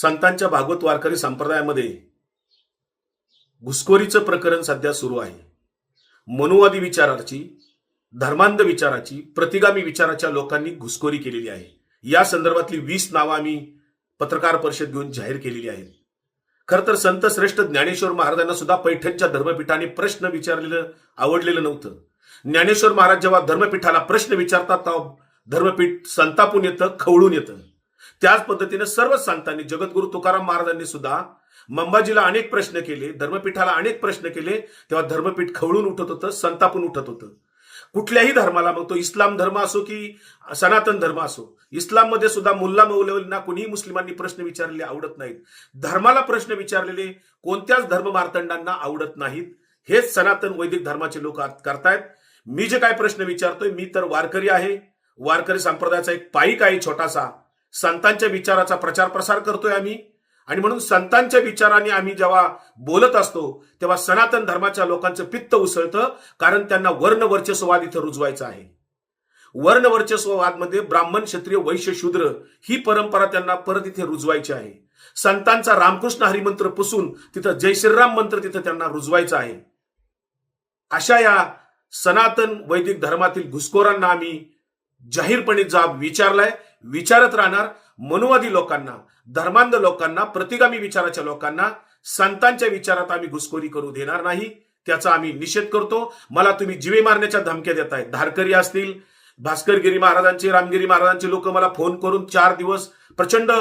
संतांच्या भागवत वारकरी संप्रदायामध्ये घुसखोरीचं प्रकरण सध्या सुरू आहे। मनुवादी विचाराची, धर्मांध विचाराची, प्रतिगामी विचाराच्या लोकांनी घुसखोरी केलेली आहे। या संदर्भातली 20 नावं आम्ही पत्रकार परिषद घेऊन जाहीर केलेली आहेत। खरं तर संत श्रेष्ठ ज्ञानेश्वर महाराजांना सुद्धा पैठणच्या धर्मपीठाने प्रश्न विचारलेलं आवडलेलं नव्हतं। ज्ञानेश्वर महाराज जेव्हा धर्मपीठाला प्रश्न विचारतात तेव्हा धर्मपीठ संतापून येतं, खवळून येतं। त्याच पद्धतीने सर्व संतांनी, जगद्गुरु तुकाराम महाराजांनी सुद्धा मंबाजीला अनेक प्रश्न केले, धर्मपीठाला अनेक प्रश्न केले, तेव्हा धर्मपीठ खवळून उठत होतं, संतापून उठत होतं। कुठल्याही धर्माला, मग तो इस्लाम धर्म असो की सनातन धर्म असो, इस्लाममध्ये सुद्धा मुल्ला मौलवींना कोणीही मुस्लिमांनी प्रश्न विचारलेले आवडत नाहीत। धर्माला प्रश्न विचारलेले कोणत्याच धर्म मार्तंडांना आवडत नाहीत। हेच सनातन वैदिक धर्माचे लोक करतायत। मी जे काय प्रश्न विचारतोय, मी तर वारकरी आहे, वारकरी संप्रदायाचा एक पाईक आहे छोटासा। संतांच्या विचाराचा प्रचार प्रसार करतोय आम्ही, आणि म्हणून संतांच्या विचाराने आम्ही जेव्हा बोलत असतो तेव्हा सनातन धर्माच्या लोकांचं पित्त उसळतं, कारण त्यांना वर्णवर्चस्ववाद इथं रुजवायचा आहे। वर्णवर्चस्ववादमध्ये ब्राह्मण, क्षत्रिय, वैश्य, शूद्र ही परंपरा त्यांना परत इथे रुजवायची आहे। संतांचा रामकृष्ण हरिमंत्र पुसून तिथं जय श्रीराम मंत्र तिथं त्यांना रुजवायचा आहे। अशा या सनातन वैदिक धर्मातील घुसखोरांना आम्ही जाहीरपणे जाब विचारलाय, विचारत राहणार। मनुवादी लोकांना, धर्मांध लोकांना, प्रतिगामी विचाराच्या लोकांना संतांच्या विचारात आम्ही घुसखोरी करू देणार नाही, त्याचा आम्ही निषेध करतो। मला तुम्ही जीवे मारण्याच्या धमक्या देताय, धारकरी असतील, भास्करगिरी महाराजांचे, रामगिरी महाराजांचे लोक मला फोन करून 4 दिवस प्रचंड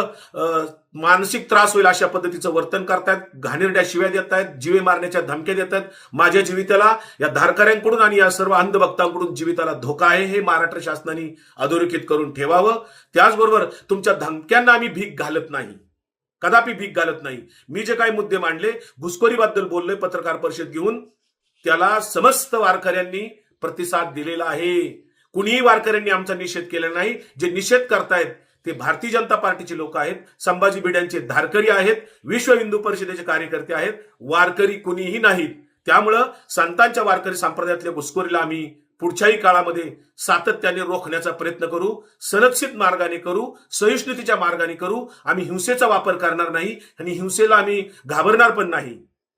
मानसिक त्रास होईल अशा पद्धतीचं वर्तन करतायत, घाणेरड्या शिव्या देतायत, जीवे मारण्याच्या धमक्या देतायत। माझ्या जीविताला, या धारकऱ्यांकडून आणि या सर्व अंधभक्तांकडून जीविताला धोका आहे, हे महाराष्ट्र शासनाने अधोरेखित करून ठेवावं। त्याचबरोबर तुमच्या धमक्यांना आम्ही भीक घालत नाही, कदापि भीक घालत नाही। मी जे काही मुद्दे मांडले, घुसखोरीबद्दल बोललोय पत्रकार परिषद घेऊन, त्याला समस्त वारकऱ्यांनी प्रतिसाद दिलेला आहे। कुणीही वारकऱ्यांनी आमचा निषेध केलेला नाही। जे निषेध करतायत ते भारतीय जनता पार्टीचे लोक आहेत, संभाजी भिड्यांचे धारकरी आहेत, विश्व हिंदू परिषदेचे कार्यकर्ते आहेत, वारकरी कुणीही नाहीत। त्यामुळं संतांच्या वारकरी संप्रदायातल्या घुसखोरीला आम्ही पुढच्याही काळामध्ये सातत्याने रोखण्याचा प्रयत्न करू, संरक्षित मार्गाने करू, सहिष्णुतेच्या मार्गाने करू। आम्ही हिंसेचा वापर करणार नाही आणि हिंसेला आम्ही घाबरणार पण नाही।